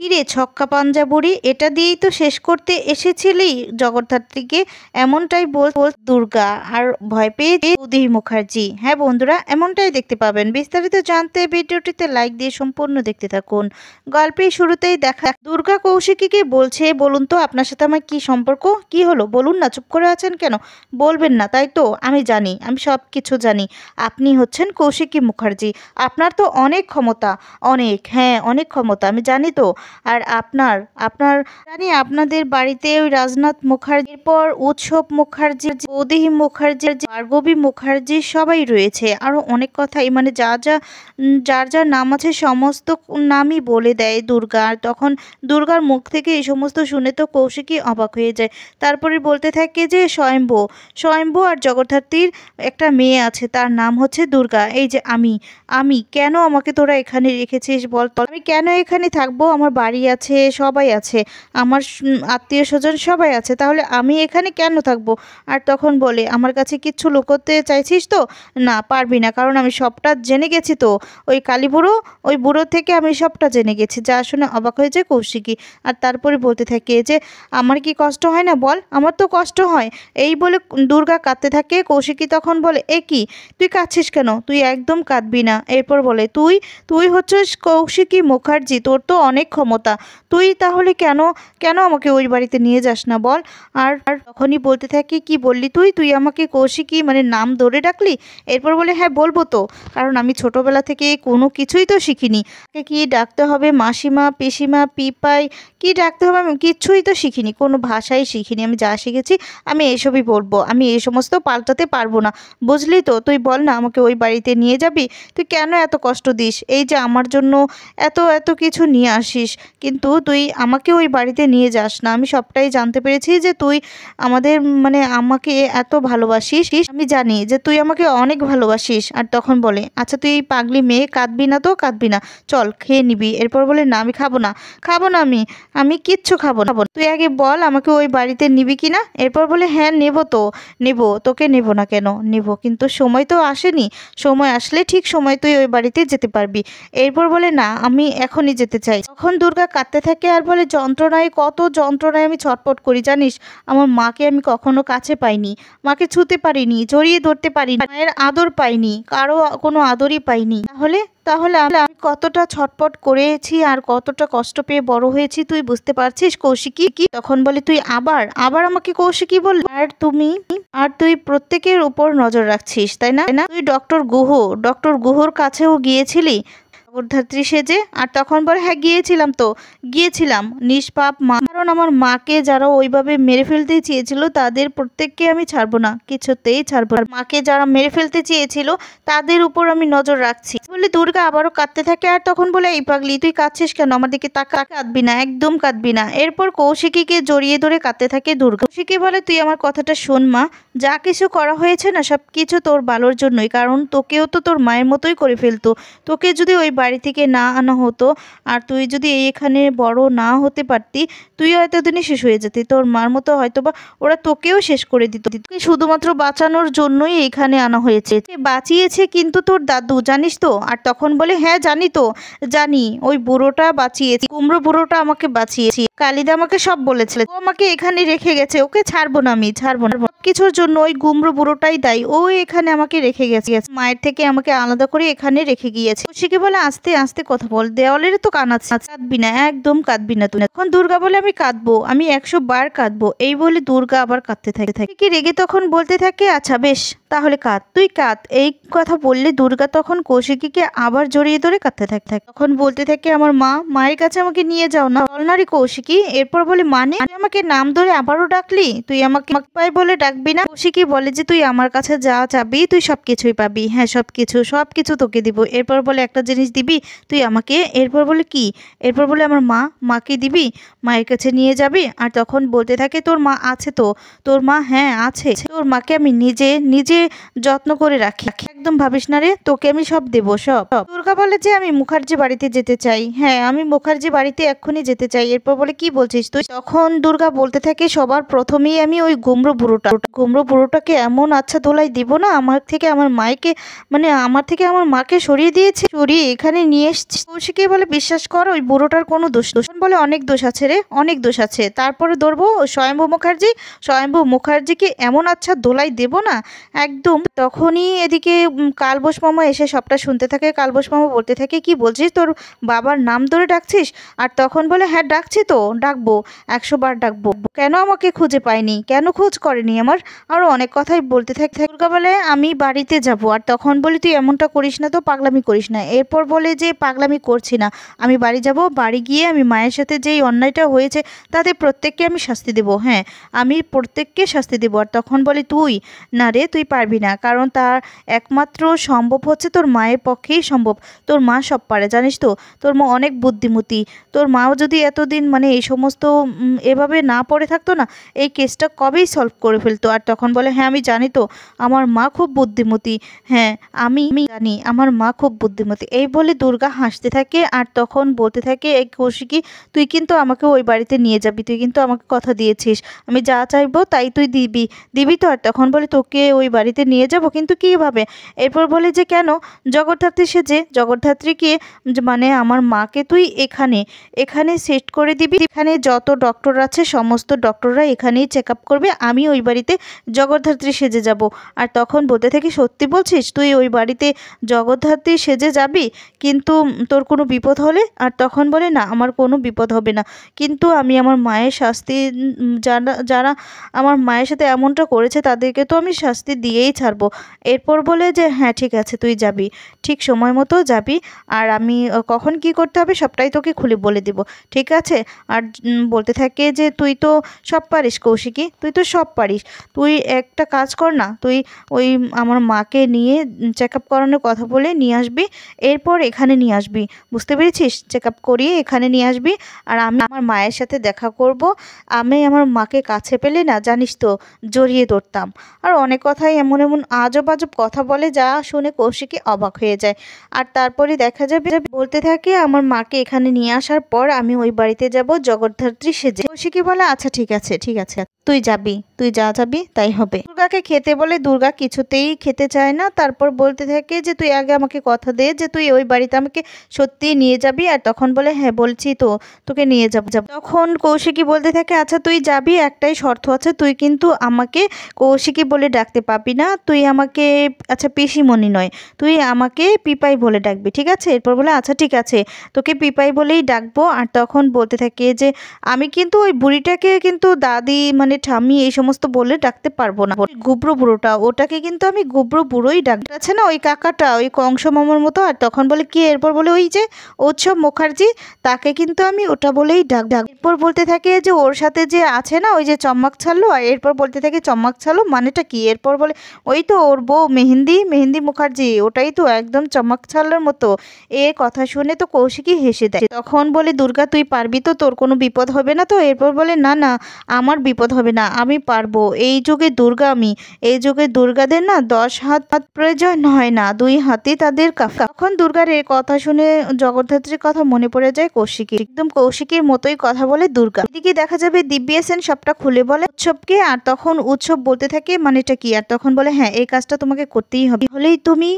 কিরে ছক্কা পাঞ্জা বুড়ি, এটা দিয়েই তো শেষ করতে এসেছিলি জগদ্ধাত্রীকে, এমনটাই বল দুর্গা আর ভয় পেয়ে চৌধুরী মুখার্জি। হ্যাঁ বন্ধুরা, এমনটাই দেখতে পাবেন। বিস্তারিত জানতে ভিডিওটিতে লাইক দিয়ে সম্পূর্ণ দেখতে থাকুন। গল্পের শুরুতেই দেখা দুর্গা কৌশিকীকে বলছে, বলুন তো আপনার সাথে আমার কি সম্পর্ক, কি হলো বলুন না, চুপ করে আছেন কেন, বলবেন না তাই তো? আমি জানি, আমি সব কিছু জানি। আপনি হচ্ছেন কৌশিকী মুখার্জি, আপনার তো অনেক ক্ষমতা, অনেক, হ্যাঁ অনেক ক্ষমতা, আমি জানি তো। আর আপনার আপনার জানি আপনাদের বাড়িতে ওই রাজনাথ মুখার্জির পর উৎসব মুখার্জি, চৌধুরী মুখার্জি, ভার্গবী মুখার্জি সবাই রয়েছে। আরও অনেক কথাই, মানে যার যার নাম আছে সমস্ত নামই বলে দেয় দুর্গা। আর তখন দুর্গার মুখ থেকে এই সমস্ত শুনে তো কৌশিকী অবাক হয়ে যায়। তারপরে বলতে থাকে যে স্বয়ম্ভু আর জগদ্ধাত্রীর একটা মেয়ে আছে, তার নাম হচ্ছে দুর্গা। এই যে আমি কেন আমাকে তোরা এখানে রেখেছিস বল, আমি কেন এখানে থাকবো? আমার বাড়ি আছে, সবাই আছে, আমার আত্মীয় স্বজন সবাই আছে, তাহলে আমি এখানে কেন থাকবো? আর তখন বলে, আমার কাছে কিচ্ছু লুকোতে চাইছিস তো? না পারবি না, কারণ আমি সবটা জেনে গেছি তো, ওই কালী বুড়ো, ওই বুড়ো থেকে আমি সবটা জেনে গেছি। যা শুনে অবাক হয়ে যায় কৌশিকী। আর তারপরে বলতে থাকে যে আমার কি কষ্ট হয় না বল, আমার তো কষ্ট হয়। এই বলে দুর্গা কাঁদতে থাকে। কৌশিকী তখন বলে, এ কি তুই কাঁদছিস কেন, তুই একদম কাঁদবি না। এরপর বলে, তুই হচ্ছিস কৌশিকী মুখার্জি, তোর তো অনেক ক্ষমতা, তুই তাহলে কেন কেন আমাকে ওই বাড়িতে নিয়ে যাস না বল? আর তখনই বলতে থাকি, কি বললি তুই আমাকে কৌশিকী মানে নাম ধরে ডাকলি? এরপর বলে, হ্যাঁ বলবো তো, কারণ আমি ছোটবেলা থেকে কোনো কিছুই তো শিখিনি। কি ডাকতে হবে মাসিমা, পিসিমা, পিপাই, কি ডাকতে হবে আমি কিচ্ছুই তো শিখিনি, কোনো ভাষাই শিখিনি। আমি যা শিখেছি আমি এসবই বলবো, আমি এই সমস্ত পাল্টাতে পারবো না, বুঝলি তো? তুই বল না, আমাকে ওই বাড়িতে নিয়ে যাবি? তুই কেন এত কষ্ট দিস, এই যে আমার জন্য এত এত কিছু নিয়ে আসিস, কিন্তু তুই আমাকে ওই বাড়িতে নিয়ে যাস না। আমি সবটাই জানতে পেরেছি যে তুই আমাদের মানে আমাকে এত ভালোবাসিস, আমি জানি যে তুই আমাকে অনেক ভালোবাসিস। আর তখন বলে, আচ্ছা তুই পাগলি মেয়ে, কাঁদবি না তো, কাঁদবি না, চল খেয়ে নিবি। এরপর বলে, না আমি খাবো না, আমি কিচ্ছু খাবো না, তুই আগে বল আমাকে ওই বাড়িতে নিবি কি না? এরপর বলে, হ্যাঁ নেব তো, নেব, তোকে নেব না কেন, নেব, কিন্তু সময় তো আসেনি, সময় আসলে ঠিক সময় তুই ওই বাড়িতে যেতে পারবি। এরপর বলে, না আমি এখনই যেতে চাই। তখন দুর্গা কাঁদতে থাকে আর বলে, যন্ত্রণায়, কত যন্ত্রণায় আমি ছটফট করি জানিস, আমার মাকে আমি কখনো কাছে পাইনি, মাকে ছুতে পারিনি, জড়িয়ে ধরতে পারিনি, মায়ের আদর পাইনি, কারো কোনো আদরই পাইনি, তাহলে তাহলে আমি কতটা ছটপট করেছি আর কতটা কষ্ট পেয়ে বড় হয়েছি, তুই বুঝতে পারছিস কৌশিকী? কি তখন বলে, তুই আবার আমাকে কৌশিকী বললি? আর তুই প্রত্যেকের উপর নজর রাখছিস তাই না? তুই ডক্টর গুহর কাছেও গিয়েছিলি জগদ্ধাত্রী সেজে? আর তখন বলে, হ্যাঁ গিয়েছিলাম নিষ্পাপ মা, কারণ আমার মাকে যারা ওইভাবে মেরে ফেলতে চেয়েছিল তাদের প্রত্যেককে আমি ছাড়বো না, কিছুতেই ছাড়বো না। মাকে যারা মেরে ফেলতে চেয়েছিল তাদের উপর আমি নজর রাখছি বলে দুর্গা আবারও কাঁদতে থাকে। আর তখন বলে, এই পাগলি তুই কাঁদছিস কেন, আমার দিকে তাকা, কাঁদবি না, একদম কাঁদবি না। এরপর কৌশিকীকে জড়িয়ে ধরে কাঁদতে থাকে দুর্গা। কৌশিকী বলে, তুই আমার কথাটা শোন মা, যা কিছু করা হয়েছে না সব কিছু তোর ভালোর জন্যই, কারণ তোকেও তো তোর মায়ের মতোই করে ফেলতো। তোকে যদি ওই বাড়ি থেকে না আনা হতো আর তুই যদি এখানে বড় না হতে পারতি, তুই হয়তো দিনই শেষ হয়ে যেতি, তোর মার মতো হয়তো বা ওরা তোকেও শেষ করে দিত। তুই শুধুমাত্র বাঁচানোর জন্যই এখানে আনা হয়েছে, বাঁচিয়েছে কিন্তু তোর দাদু, জানিস তো? আর তখন বলে, হ্যাঁ জানি তো, জানি, ওই বুড়োটা বাঁচিয়েছি, কুমড়ো বুড়োটা আমাকে বাঁচিয়েছি, কালিদা আমাকে সব বলেছিল, ও আমাকে এখানে রেখে গেছে, ওকে ছাড়বো না, আমি ছাড়বো না, কিছুর জন্য ওই কুমড়ো বুড়োটাই দায়ী, ও এখানে আমাকে রেখে গেছে, মায়ের থেকে আমাকে আলাদা করে এখানে রেখে গিয়েছে। কৌশিকী বলে, আস্তে আস্তে কথা বল, দেওয়ালের তো কান আছে, কাঁদবি না, একদম কাঁদবি না তুই। তখন দুর্গা বলে, আমি কাঁদবো, আমি 100 বার কাঁদবো। এই বলে দুর্গা আবার কাঁদতে থাকে। কি রেগে তখন বলতে থাকে, আচ্ছা বেশ তাহলে কাঁদ, তুই কাঁদ। এই কথা বললে দুর্গা তখন কৌশিকীকে আবার জড়িয়ে ধরে কাঁদতে থাকে। তখন বলতে থাকে, আমার মায়ের কাছে আমাকে নিয়ে যাও না, চল না রে কৌশিকী। এরপর বলে, মানে আমাকে নাম ধরে আবারও ডাকলি, তুই আমাকে পাই বলে ডাকবি না? কৌশিকী বলে যে, তুই আমার কাছে যা চাবি তুই সবকিছুই পাবি, হ্যাঁ সবকিছু তোকে দিব। এরপর বলে, একটা জিনিস দিবি তুই আমাকে? এরপর বলে, কি? এরপর বলে, আমার মাকে দিবি, মায়ের কাছে নিয়ে যাবি। আর তখন বলতে থাকে, তোর মা আছে তো? তোর মা, হ্যাঁ আছে, তোর মাকে আমি নিজে যত্ন করে রাখি, একদম ভাবিস না রে, তোকে আমি সব দেবো সব। দুর্গা বলে যে আমি মুখার্জি বাড়িতে যেতে চাই, হ্যাঁ আমি মুখার্জি বাড়িতে এক্ষুনি যেতে চাই। এরপর বলে কি বলছিস তুই? তখন দুর্গা বলতে থাকে সবার প্রথমেই আমি ওই গুমড়ো বুড়োটাকে এমন আচ্ছা দোলাই দিব না, আমার থেকে আমার মাকে মানে আমার থেকে আমার মাকে সরিয়ে দিয়েছে, সরিয়ে এখানে নিয়ে এসছি। কৌশিকী বলে বিশ্বাস কর ওই বুড়োটার কোনো দোষ বলে অনেক দোষ আছে রে, অনেক দোষ আছে। তারপরে ধরবো স্বয়ম্ভু মুখার্জিকে এমন আচ্ছা দোলাই দেব না একদম। তখনই এদিকে কালবোস মামা এসে সবটা শুনতে থাকে। কালবোস মামা বলতে থাকে কি বলছিস, তোর বাবার নাম ধরে ডাকছিস? আর তখন বলে হ্যাঁ ডাকছি তো, ডাকবো 100 বার ডাকবো, কেন আমাকে খুঁজে পাইনি, কেন খোঁজ করেনি আমার, আরো অনেক কথাই বলতে থাকে। দুর্গা বলে আমি বাড়িতে যাব। আর তখন বলি তুই এমনটা করিস না তো, পাগলামি করিস না। এরপর বলে যে পাগলামি করছি না, আমি বাড়ি যাব, বাড়ি গিয়ে আমি মায়ের সাথে যেই অন্যায়টা হয়েছে তাদের প্রত্যেককে আমি শাস্তি দেব, হ্যাঁ আমি প্রত্যেককে শাস্তি দেব। আর তখন বলে তুই না রে, তুই পারবি না, কারণ তার একমাত্র সম্ভব হচ্ছে তোর মায়ের পক্ষেই সম্ভব। তোর মা সব পারে জানিস তো, তোর মা অনেক বুদ্ধিমতী। তোর মাও যদি এতদিন মানে এই সমস্ত এভাবে না পড়ে থাকতো না, এই কেসটা কবেই সলভ করে ফেলতো। আর তখন বলে হ্যাঁ আমি জানি তো আমার মা খুব বুদ্ধিমতী, হ্যাঁ আমি জানি আমার মা খুব বুদ্ধিমতী। এই বলে দুর্গা হাসতে থাকে। আর তখন বলতে থাকে এই কৌশিকী তুই কিন্তু আমাকে ওই বাড়িতে নিয়ে যাবি, তুই কিন্তু আমাকে কথা দিয়েছিস, আমি যা চাইবো তাই তুই দিবি তো? আর তখন বলে তোকে ওই বাড়িতে নিয়ে যাব, কিন্তু কীভাবে? এরপর বলে যে কেন, জগদ্ধাত্রী সেজে, জগদ্ধাত্রীকে মানে আমার মাকে তুই এখানে সেট করে দিবি, এখানে যত ডক্টর আছে সমস্ত ডক্টররা এখানেই চেক আপ করবে, আমি ওই বাড়িতে জগদ্ধাত্রী সেজে যাব। আর তখন বলতে থাকি সত্যি বলছিস, তুই ওই বাড়িতে জগদ্ধাত্রী সেজে যাবি, কিন্তু তোর কোনো বিপদ হলে? আর তখন বলে না আমার কোনো বিপদ হবে না, কিন্তু আমি আমার মায়ের শাস্তি যারা আমার মায়ের সাথে এমনটা করেছে তাদেরকে তো আমি শাস্তি দিয়েই ছাড়বো। এরপর বলে যে হ্যাঁ ঠিক আছে তুই যাবি, ঠিক সময় মতো যাবি, আর আমি কখন কি করতে হবে সবটাই তোকে খুলে বলে দেব, ঠিক আছে? আর বলতে থাকে যে তুই তো সব পারিস কৌশিকী, তুই তো সব পারিস, তুই একটা কাজ কর না, তুই ওই আমার মাকে নিয়ে চেক আপ করানোর কথা বলে নিয়ে আসবি, এরপর এখানে নিয়ে আসবি, বুঝতে পেরেছিস? চেক আপ করিয়ে এখানে নিয়ে আসবি, আর আমি আমার মায়ের সাথে দেখা করব। আমি আমার মাকে কাছে পেলে না জানিস তো জড়িয়ে ধরতাম। আর অনেক কথাই এমন আজব আজব কথা বলে, যা শুনে কৌশিকী অবাক হয়ে যায়। আর তারপরে দেখা যাবে বলতে থাকে আমার মাকে এখানে নিয়ে আসার পর আমি ওই বাড়িতে যাব জগদ্ধাত্রী সেজে। কৌশিকী বলে আচ্ছা ঠিক আছে তুই যাবি, তুই যা যাবি তাই হবে। দুর্গাকে খেতে বলে, দুর্গা কিছুতেই খেতে চায় না। তারপর বলতে থাকে যে তুই আগে আমাকে কথা দে যে তুই ওই বাড়িতে আমাকে সত্যিই নিয়ে যাবি। আর তখন বলে হ্যাঁ বলছি তো, তোকে নিয়ে যাব। তখন কৌশিকী বলতে থাকে আচ্ছা তুই যাবি, একটাই শর্ত আছে, তুই কিন্তু আমাকে কৌশিকী বলে ডাকতে পাবি না, তুই আমাকে আচ্ছা পিসিমণি নয়, তুই আমাকে পিপাই বলে ডাকবি, ঠিক আছে? এরপর বলে আচ্ছা ঠিক আছে তোকে পিপাই বলেই ডাকবো। আর তখন বলতে থাকে যে আমি কিন্তু ওই বুড়িটাকে কিন্তু দাদি মানে ঠাম্মি এই সমস্ত বলে ডাকতে পারবো না, গুবরো বুড়োটা ওটাকে কিন্তু আমি গুবরো বুড়োই ডাকতে আছে না, ওই কাকাটা ওই কংস মামার মতো। আর তখন বলে কি? এরপর বলে ওই যে উৎসব মুখার্জি, তাকে কিন্তু আমি ওটা বলেই ডাক। এরপর বলতে থাকে যে ওর সাথে যে আছে না ওই যে চম্মাক ছাড়লো, আর এরপর বলতে থাকে চম্মাক ছাড়লো মানেটা কি? এরপর বলে ওই তো ওর বউ মেহেন্দি মুখার্জি, ওটাই তো একদম চম্মাক ছাড়লোর মতো। এ কথা শুনে তো কৌশিকী হেসে দেয়। তখন বলে দুর্গা তুই পারবি তো, তোর কোনো বিপদ হবে না তো? এরপর বলে না না আমার বিপদ হবে না, আমি পারবো, এই যুগে দুর্গা আমি, এই যুগে দুর্গাদের না 10 হাত প্রয়োজন হয় না, 2 হাতই তাদের কাফা। তখন দুর্গার এই কথা শুনে জগদ্ধাত্রীর কথা মনে পড়ে যায় কৌশিকী, একদম কৌশিকীর মতোই কথা বলে দুর্গা। এদিকে দেখা যাবে দিব্যি সেন সবটা খুলে বলে উৎসবকে। আর তখন উৎসব বলতে থাকে মানেটা কি? আর তখন বলে হ্যাঁ এই কাজটা তোমাকে করতেই হবে, হলেই তুমি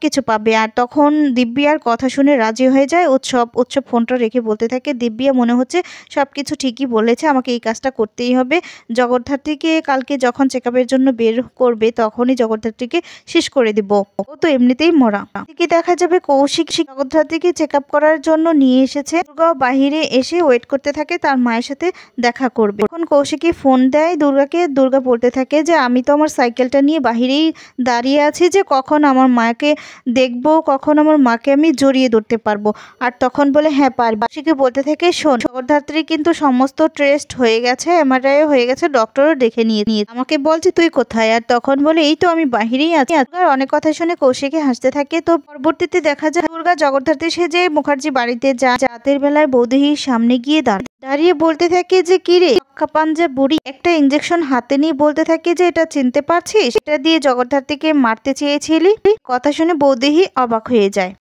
কিছু পাবে। আর তখন দিব্যার কথা শুনে রাজি হয়ে যায় উৎসব। ফোনটা রেখে বলতে থাকে দিব্যা মনে হচ্ছে সবকিছু ঠিকই বলেছে, আমাকে এই কাজটা করতেই হবে। জগদ্ধাত্রীকে কালকে যখন চেক আপের জন্য বের করবে তখনই জগদ্ধাত্রীকে শেষ করে দিব, ও তো এমনিতেই মরা। এদিকে দেখা যাবে কৌশিক জগদ্ধাত্রীকে চেক আপ করার জন্য নিয়ে এসেছে। দুর্গাও বাহিরে এসে ওয়েট করতে থাকে তার মায়ের সাথে দেখা করবে। তখন কৌশিকী ফোন দেয় দুর্গাকে। দুর্গা বলতে থাকে যে আমি তো আমার সাইকেলটা নিয়ে বাহিরেই দাঁড়িয়ে আছি, যে কখন আমার মাকে দেখবো, কখন আমার মাকে আমি জড়িয়ে ধরতে পারবো। আর তখন বলে হ্যাঁ পারবি। কৌশিকী বলতে থাকে শোন, জগদ্ধাত্রী কিন্তু সমস্ত টেস্ট হয়ে গেছে, এমআরআই হয়ে গেছে, ডক্টরও দেখে নিয়ে আমাকে বলছে তুই কোথায়? আর তখন বলে এই তো আমি বাহিরেই আছি। দুর্গার অনেক কথা শুনে কৌশিকী হাসতে থাকে। তো পরবর্তীতে দেখা যায় দুর্গা জগদ্ধাত্রী সেজে মুখার্জি বাড়িতে যায়, রাতের বেলায় বৌদির সামনে গিয়ে দাঁড়ায়। দাঁড়িয়ে বলতে থাকে যে কিরে পাক্কা পাঞ্জা বুড়ি, একটা ইঞ্জেকশন হাতে নিয়ে বলতে থাকে যে এটা চিনতে পারছিস, এটা দিয়ে জগদ্ধাত্রীকে মারতে চেয়েছিলি। কথা শুনে বৌদিহি অবাক হয়ে যায়।